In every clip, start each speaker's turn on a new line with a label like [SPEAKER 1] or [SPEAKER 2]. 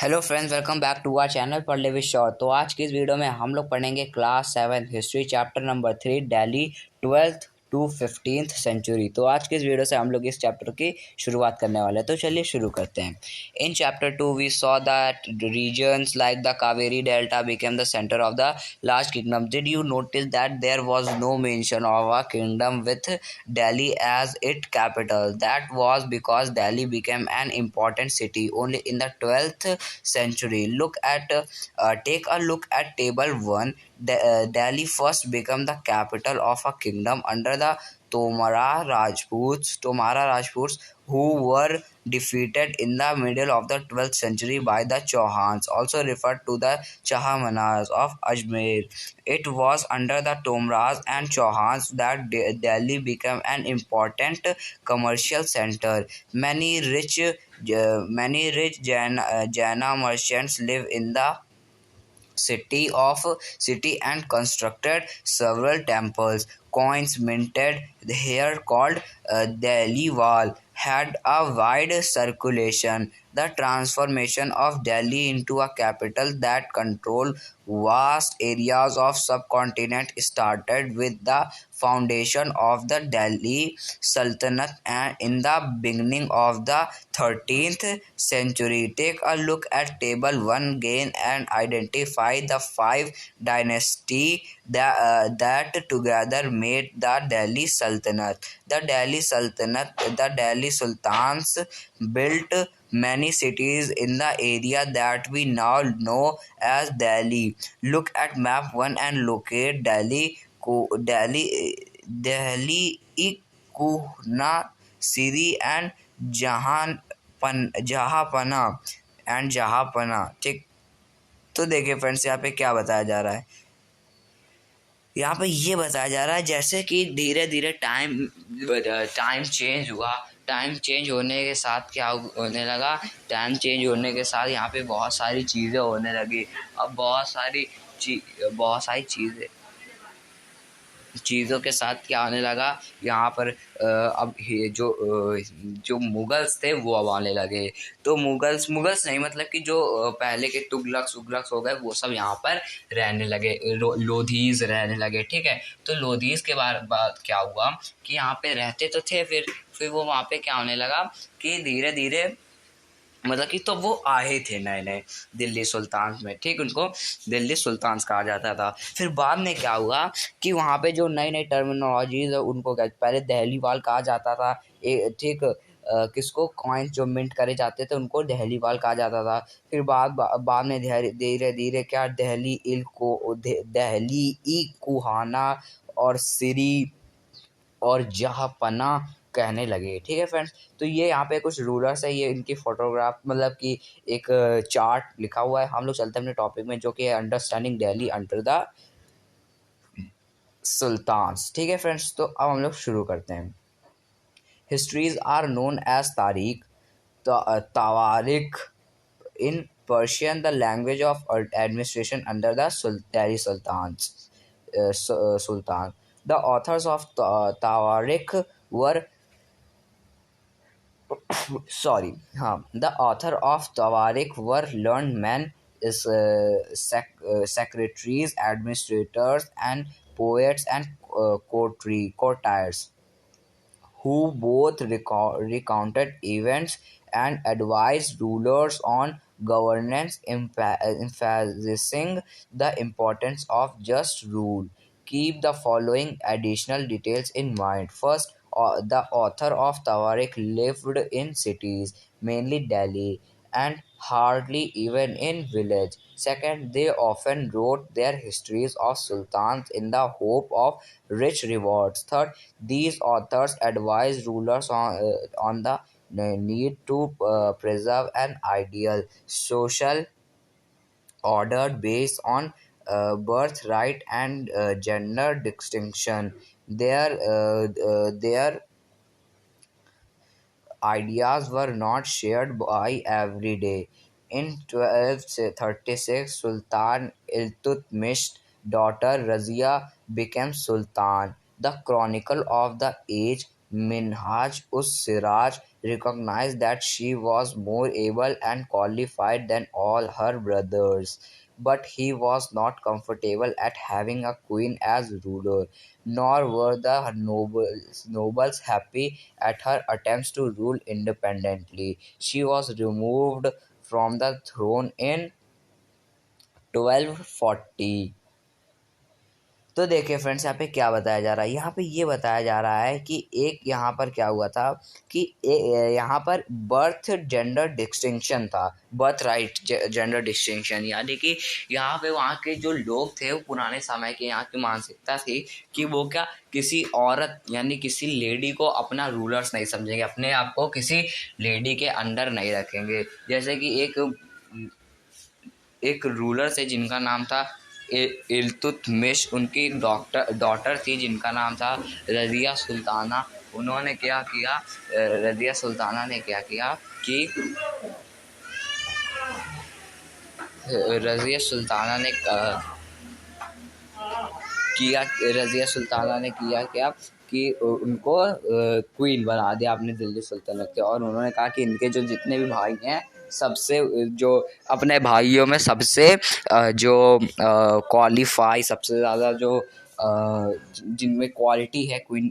[SPEAKER 1] Hello friends, welcome back to our channel Padh Le with short. तो आज की इस वीडियो में हम लोग पढ़ेंगे class 7 history chapter number 3 Delhi 12th to 15th century. तो आज की इस वीडियो से हम लोग इस चैप्टर की शुरुआत करने वाले हैं। तो चलिए शुरू करते हैं। In chapter 2 we saw that regions like the Kaveri delta became the centre of the large kingdom. Did you notice that there was no mention of a kingdom with Delhi as its capital? That was because Delhi became an important city only in the 12th century. Take a look at table 1. Delhi first became the capital of a kingdom under the Tomara Rajputs, who were defeated in the middle of the 12th century by the Chauhans, also referred to the Chahamanas of Ajmer. It was under the Tomras and Chauhans that Delhi became an important commercial center. Many rich Jaina merchants live in the city and constructed several temples. Coins minted here called Delhi Wal had a wide circulation. The transformation of Delhi into a capital that controlled vast areas of subcontinent started with the foundation of the Delhi Sultanate and in the beginning of the 13th century. Take a look at table 1 again and identify the five dynasties that together made the Delhi Sultanate. The Delhi Sultans built many cities in the area that we now know as Delhi. Look at map 1 and locate Delhi, Kuna, Siri and जहापना। ठीक, तो देखिए friends, यहाँ पे क्या बताया जा रहा है। यहाँ पे ये बताया जा रहा है जैसे कि धीरे धीरे टाइम चेंज हुआ। टाइम चेंज होने के साथ क्या होने लगा, टाइम चेंज होने के साथ यहाँ पे बहुत सारी चीज़ें होने लगी। अब बहुत सारी चीज़ों के साथ क्या होने लगा यहाँ पर। अब ये जो मुगल्स थे वो अब आने लगे। तो मुगल्स नहीं, मतलब कि जो पहले के तुगलक हो गए, वो सब यहाँ पर रहने लगे। लोधीज रहने लगे। ठीक है, तो लोधीज के बाद क्या हुआ कि यहाँ पे रहते तो थे, फिर वो वहाँ पे क्या होने लगा कि धीरे धीरे, मतलब कि तो वो आए थे नए नए दिल्ली सुल्तान में। ठीक, उनको दिल्ली सुल्तान कहा जाता था। फिर बाद में क्या हुआ कि वहाँ पे जो नई नई टर्मिनोलॉजीज है उनको पहले दहली वाल कहा जाता था। ठीक, किसको कॉइन्स जो मिंट करे जाते थे उनको दहली वाल कहा जाता था। फिर बाद में धीरे धीरे क्या दहली ई कुहाना और सिरी और जहापना कहने लगे। ठीक है फ्रेंड्स, तो ये यहाँ पे कुछ रूलर्स है, ये इनकी फोटोग्राफ, मतलब कि एक चार्ट लिखा हुआ है। हम लोग चलते हैं अपने टॉपिक में, जो कि है understanding Delhi under the sultans. ठीक है फ्रेंड्स, तो अब हम लोग शुरू करते हैं। हिस्ट्रीज आर नोन एज तवारिख in Persian, the language of administration under the Delhi Sultan. The authors of Tawarikh were the author of Tawarikh were learned men, secretaries, administrators, and poets and courtiers, who both recounted events and advised rulers on governance, emphasizing the importance of just rule. Keep the following additional details in mind. First, the author of Tawarik lived in cities, mainly Delhi, and hardly even in village. Second, they often wrote their histories of sultans in the hope of rich rewards. Third, these authors advised rulers on the need to preserve an ideal social order based on birthright and gender distinction. Their ideas were not shared by every day. In 1236, Sultan Iltutmish's daughter Razia became Sultan. The Chronicle of the Age, Minhaj-us-Siraj, recognized that she was more able and qualified than all her brothers. But he was not comfortable at having a queen as ruler, nor were the nobles happy at her attempts to rule independently. She was removed from the throne in 1240। तो देखिए friends, यहाँ पे क्या बताया जा रहा है, यहाँ पे ये बताया जा रहा है कि एक यहाँ पर क्या हुआ था कि यहाँ पर बर्थ जेंडर डिस्टिंक्शन था, बर्थ राइट जेंडर डिस्टिंक्शन, यानी कि यहाँ पे वहाँ के जो लोग थे वो पुराने समय के यहाँ की मानसिकता थी कि वो क्या किसी औरत यानी किसी लेडी को अपना रूलर्स नहीं समझेंगे, अपने आप को किसी लेडी के अंडर नहीं रखेंगे। जैसे कि एक रूलर थे जिनका नाम था इल्तुतमिश, उनकी डॉटर थी जिनका नाम था रज़िया सुल्ताना। उन्होंने क्या किया, रज़िया सुल्ताना ने क्या किया कि रज़िया सुल्ताना ने किया क्या कि उनको क्वीन बना दिया अपनी दिल्ली सल्तनत के, और उन्होंने कहा कि इनके जो जितने भी भाई हैं सबसे जो अपने भाइयों में सबसे जो क्वालिफाई सबसे ज़्यादा जो जिनमें क्वालिटी है क्वीन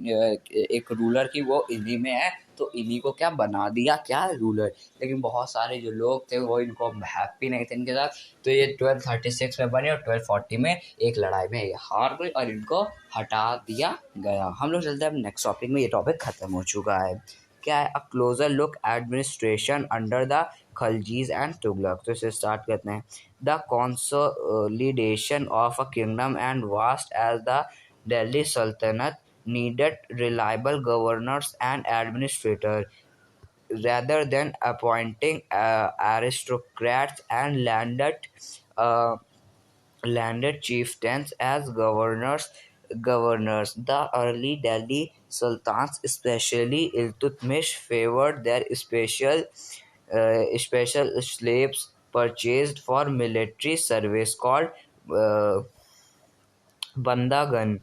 [SPEAKER 1] एक रूलर की वो इन्हीं में है, तो इन्हीं को क्या बना दिया क्या रूलर। लेकिन बहुत सारे जो लोग थे वो इनको हैप्पी नहीं थे इनके साथ, तो ये 1236 में बने और 1240 में एक लड़ाई में ये हार गई और इनको हटा दिया गया। हम लोग चलते हैं अब नेक्स्ट टॉपिक में, ये टॉपिक खत्म हो चुका है। क्या है, a closer look administration under the Khaljis and Tughlaq. तो इसे स्टार्ट करते हैं। The consolidation of a kingdom and vast as the Delhi saltanat needed reliable governors and administrators rather than appointing aristocrats and uh, landed chieftains as governors. The early Delhi sultans, especially Iltutmish, favored their special slaves purchased for military service called uh, Bandagan.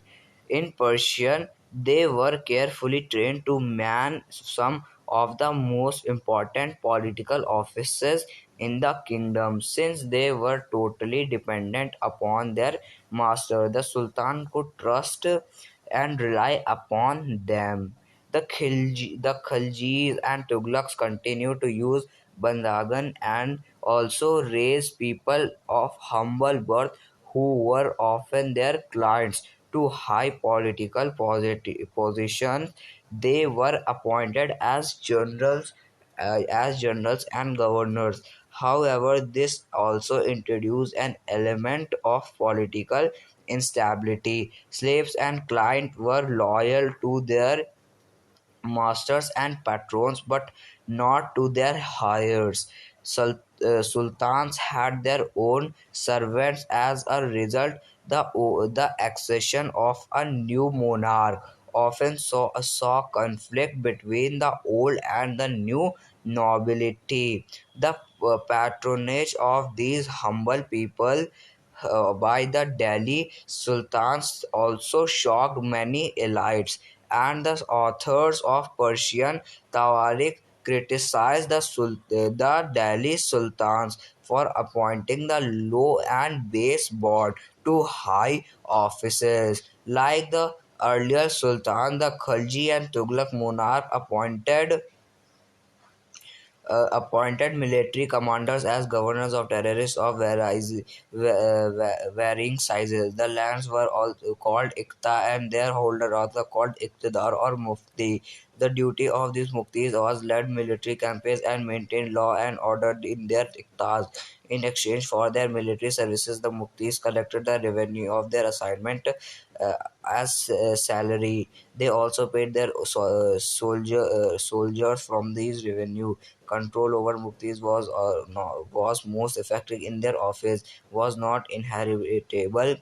[SPEAKER 1] In Persian, they were carefully trained to man some of the most important political offices in the kingdom. Since they were totally dependent upon their master, the Sultan could trust and rely upon them. The Khaljis and Tughlaqs continued to use Bandagan and also raise people of humble birth who were often their clients to high political positions. They were appointed as generals and governors. However, this also introduced an element of political instability. Slaves and clients were loyal to their masters and patrons, but not to their heirs. Sultans had their own servants. As a result, the accession of a new monarch often saw conflict between the old and the new nobility. The patronage of these humble people by the Delhi sultans also shocked many elites, and the authors of Persian Tawarikh criticized the Delhi sultans for appointing the low and base born to high offices. Like the earlier sultan, the Khalji and Tughlaq monarch appointed military commanders as governors of territories of varying sizes. The lands were all called Iqta and their holder also called Iqtidar or Mufti. The duty of these Muftis was lead military campaigns and maintain law and order in their Iqtas. In exchange for their military services, the Muftis collected the revenue of their assignment uh, as salary. They also paid their soldiers from these revenue. Control over muktis was most effective in their office, was not inheritable,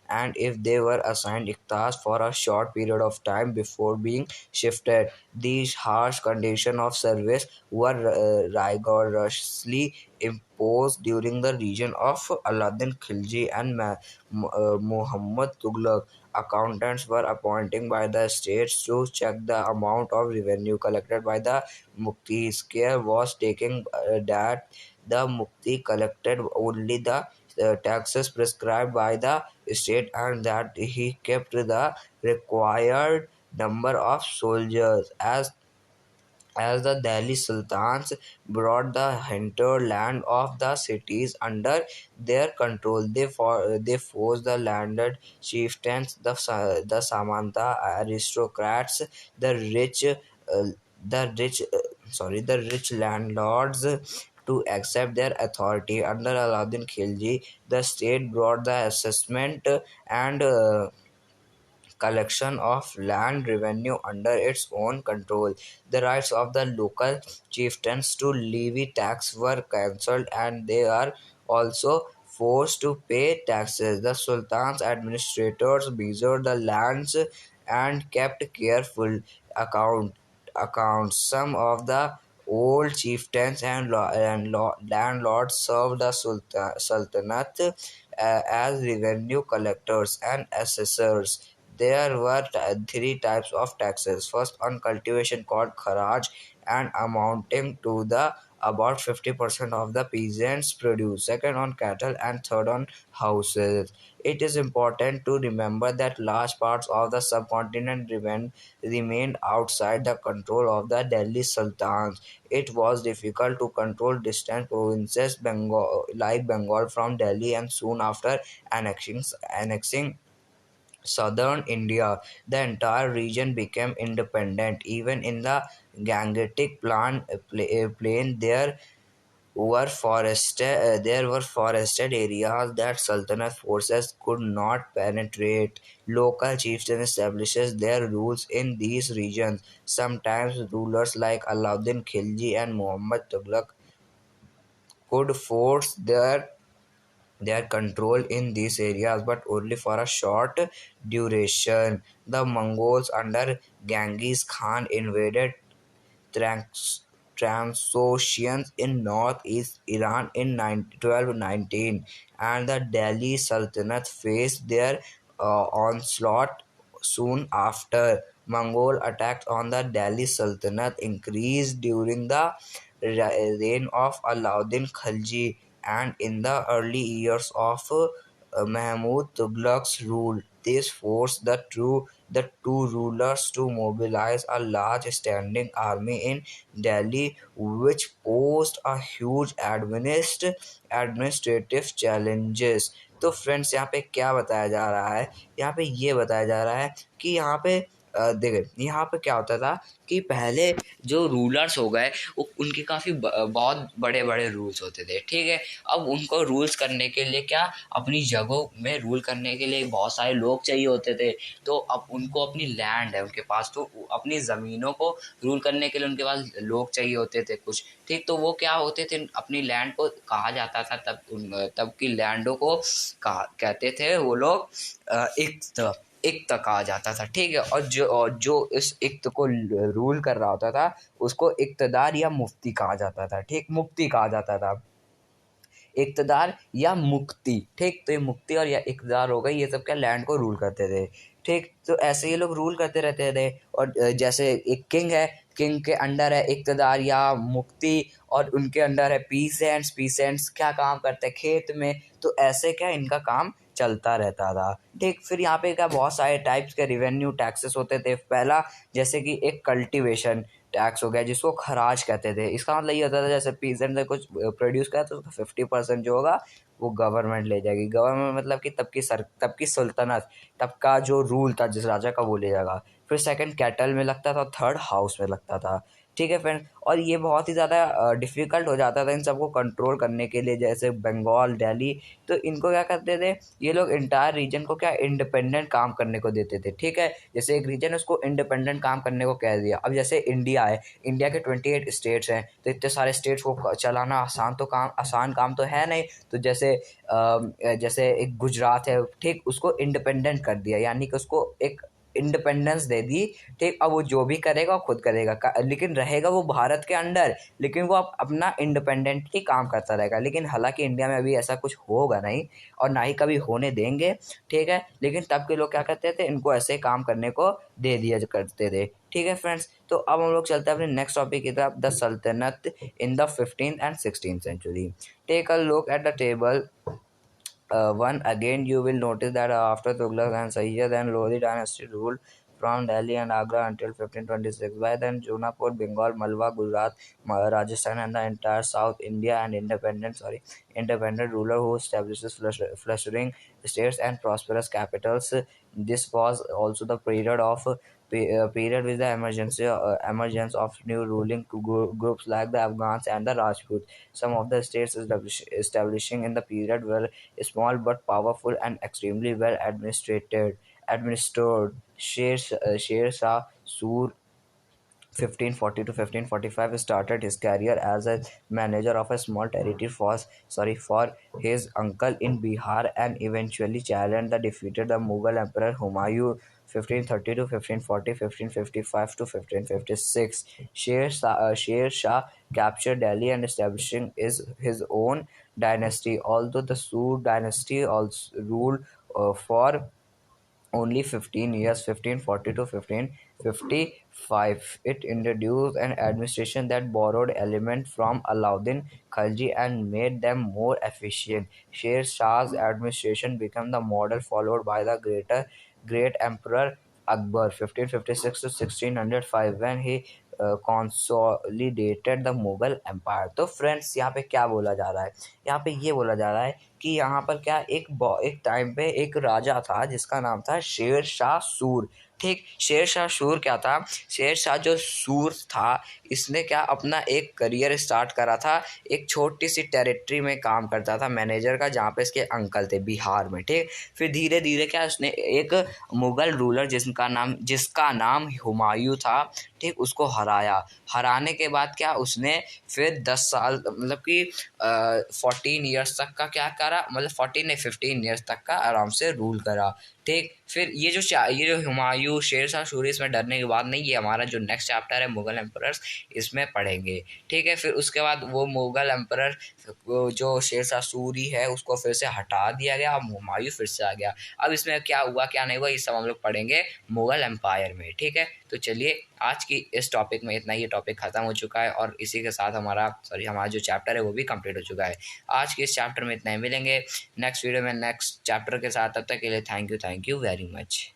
[SPEAKER 1] and if they were assigned iktas for a short period of time before being shifted, these harsh conditions of service were rigorously imposed during the reign of Aladdin Khilji and Muhammad Tughlaq. accountants were appointed by the states to check the amount of revenue collected by the muktis. Care was taken that the mukti collected only the taxes prescribed by the state and that he kept the required number of soldiers. As the Delhi Sultans brought the hinterland of the cities under their control, they forced the landed chieftains, the Samanta aristocrats, the rich, the rich, the rich landlords to accept their authority. Under Alauddin Khilji, the state brought the assessment and collection of land revenue under its own control. The rights of the local chieftains to levy tax were cancelled and they are also forced to pay taxes. The sultan's administrators measured the lands and kept careful account accounts. Some of the old chieftains and landlords served the sultanate as revenue collectors and assessors. There were three types of taxes. First, on cultivation called kharaj and amounting to the about 50% of the peasants' produce. Second, on cattle, and third, on houses. It is important to remember that large parts of the subcontinent remained outside the control of the Delhi Sultans. It was difficult to control distant provinces like Bengal from Delhi, and soon after annexing southern India, the entire region became independent. Even in the Gangetic plain, there were forested areas that Sultanate forces could not penetrate. Local chieftains establishes their rules in these regions. Sometimes rulers like Alauddin Khilji and Muhammad Tughlaq could force their control in these areas, but only for a short duration. The Mongols under Genghis Khan invaded Transoxians in northeast Iran in 1219, and the Delhi Sultanate faced their onslaught soon after. Mongol attacks on the Delhi Sultanate increased during the reign of Alauddin Khilji and in the early years of Mahmud Tughlaq's rule. This forced the two rulers to mobilize a large standing army in Delhi, which posed a huge administrative challenges. तो friends यहाँ पे क्या बताया जा रहा है, यहाँ पे ये बताया जा रहा है कि यहाँ पे देखिए यहाँ पे क्या होता था कि पहले जो रूलर्स हो गए उनके काफ़ी बहुत बड़े बड़े रूल्स होते थे, ठीक है। अब उनको रूल्स करने के लिए क्या अपनी जगहों में रूल करने के लिए बहुत सारे लोग चाहिए होते थे। तो अब उनको अपनी लैंड है उनके पास, तो अपनी ज़मीनों को रूल करने के लिए उनके पास लोग चाहिए होते थे कुछ, ठीक। तो वो क्या होते थे, अपनी लैंड को कहा जाता था तब की लैंडों को कहते थे वो लोग इक्त कहा जाता था, ठीक है। और जो इस इक्त को रूल कर रहा होता था उसको इक्तदार या मुफ्ती कहा जाता था, ठीक। मुफ्ती कहा जाता था, इक़्तिदार या मुक्ति, ठीक। तो ये मुक्ति और या इक़्तिदार हो गई, ये सब क्या लैंड को रूल करते थे, ठीक। तो ऐसे ये लोग रूल करते रहते थे। और जैसे एक किंग है, किंग के अंडर है इक़्तिदार या मुक्ति और उनके अंडर है पीसेंट्स क्या काम करते हैं खेत में। तो ऐसे क्या इनका काम चलता रहता था, ठीक। फिर यहाँ पे क्या बहुत सारे टाइप्स के रिवेन्यू टैक्सेस होते थे। पहला जैसे कि एक कल्टीवेशन टैक्स हो गया जिसको खराज कहते थे। इसका मतलब ये होता था जैसे पीजेंट ने कुछ प्रोड्यूस करा तो उसका 50% जो होगा वो गवर्नमेंट ले जाएगी। गवर्नमेंट मतलब कि तब की सुल्तनत, तब का जो रूल था जिस राजा का वो ले जाएगा। फिर सेकंड कैटल में लगता था, थर्ड हाउस में लगता था, ठीक है फ्रेंड। और ये बहुत ही ज़्यादा डिफ़िकल्ट हो जाता था इन सबको कंट्रोल करने के लिए, जैसे बंगाल, दिल्ली। तो इनको क्या करते थे ये लोग, इंटायर रीजन को क्या इंडिपेंडेंट काम करने को देते थे, ठीक है। जैसे एक रीजन उसको इंडिपेंडेंट काम करने को कह दिया। अब जैसे इंडिया है, इंडिया के 28 स्टेट्स हैं, तो इतने सारे स्टेट्स को चलाना आसान काम तो है नहीं। तो जैसे एक गुजरात है, ठीक, उसको इंडिपेंडेंट कर दिया, यानी कि उसको एक इंडिपेंडेंस दे दी, ठीक। अब वो जो भी करेगा वो खुद करेगा, लेकिन रहेगा वो भारत के अंडर, लेकिन वो अपना इंडिपेंडेंटली काम करता रहेगा। लेकिन हालांकि इंडिया में अभी ऐसा कुछ होगा नहीं और ना ही कभी होने देंगे, ठीक है। लेकिन तब के लोग क्या करते थे, इनको ऐसे काम करने को दे दिया करते थे, ठीक है फ्रेंड्स। तो अब हम लोग चलते हैं अपने नेक्स्ट टॉपिक की तरफ, द सल्तनत in the 15th and 16th century। Take a look at the table one again. You will notice that after Tughlaq and Sayyid and Lodi dynasty ruled from Delhi and Agra until 1526. By then, Junapur, Bengal, Malwa, Gujarat, Rajasthan, and the entire South India and independent ruler who establishes flourishing states and prosperous capitals. This was also the period with the emergence of new ruling groups like the Afghans and the Rajputs. Some of the states establishing in the period were small but powerful and extremely well administered. Sher Shah Sur 1540 to 1545 started his career as a manager of a small territory for his uncle in Bihar and eventually challenged the defeated the Mughal Emperor Humayun 1530 to 1540, 1555 to 1556. Sher Shah captured Delhi and establishing his own dynasty. Although the Sood dynasty also ruled for only 15 years, 1540 to 1555. It introduced an administration that borrowed elements from Alauddin Khilji and made them more efficient. Sher Shah's administration became the model followed by the great emperor Akbar 1556 to 1605 when he consolidated the Mughal Empire। तो friends यहाँ पे क्या बोला जा रहा है, यहाँ पे ये बोला जा रहा है कि यहाँ पर क्या एक टाइम पे एक राजा था जिसका नाम था शेर शाह सूर, ठीक। शेर शाह सूर क्या था, शेर शाह जो सूर था, इसने क्या अपना एक करियर स्टार्ट करा था, एक छोटी सी टेरिटरी में काम करता था मैनेजर का, जहाँ पे इसके अंकल थे बिहार में, ठीक। फिर धीरे धीरे क्या उसने एक मुगल रूलर जिसका नाम हुमायूं था, ठीक, उसको हराने के बाद क्या उसने फिर 10 साल मतलब कि 14 ईयर्स तक का क्या करा, मतलब 14 नहीं 15 ईयर्स तक का आराम से रूल करा, ठीक। फिर ये जो हुमायूं शेर शाह सूरी, इसमें डरने की बात नहीं, ये हमारा जो नेक्स्ट चैप्टर है मुगल एम्परर्स, इसमें पढ़ेंगे, ठीक है। फिर उसके बाद वो मुगल एम्परर जो शेर शाह सूरी है उसको फिर से हटा दिया गया, अब हुमायूं फिर से आ गया। अब इसमें क्या हुआ क्या नहीं हुआ ये सब हम लोग पढ़ेंगे मुगल एम्पायर में, ठीक है। तो चलिए आज की इस टॉपिक में इतना ही, टॉपिक खत्म हो चुका है और इसी के साथ हमारा जो चैप्टर है वो भी कंप्लीट हो चुका है। आज के इस चैप्टर में इतना ही, मिलेंगे नेक्स्ट वीडियो में नेक्स्ट चैप्टर के साथ। तब तक के लिए थैंक यू वेरी मच।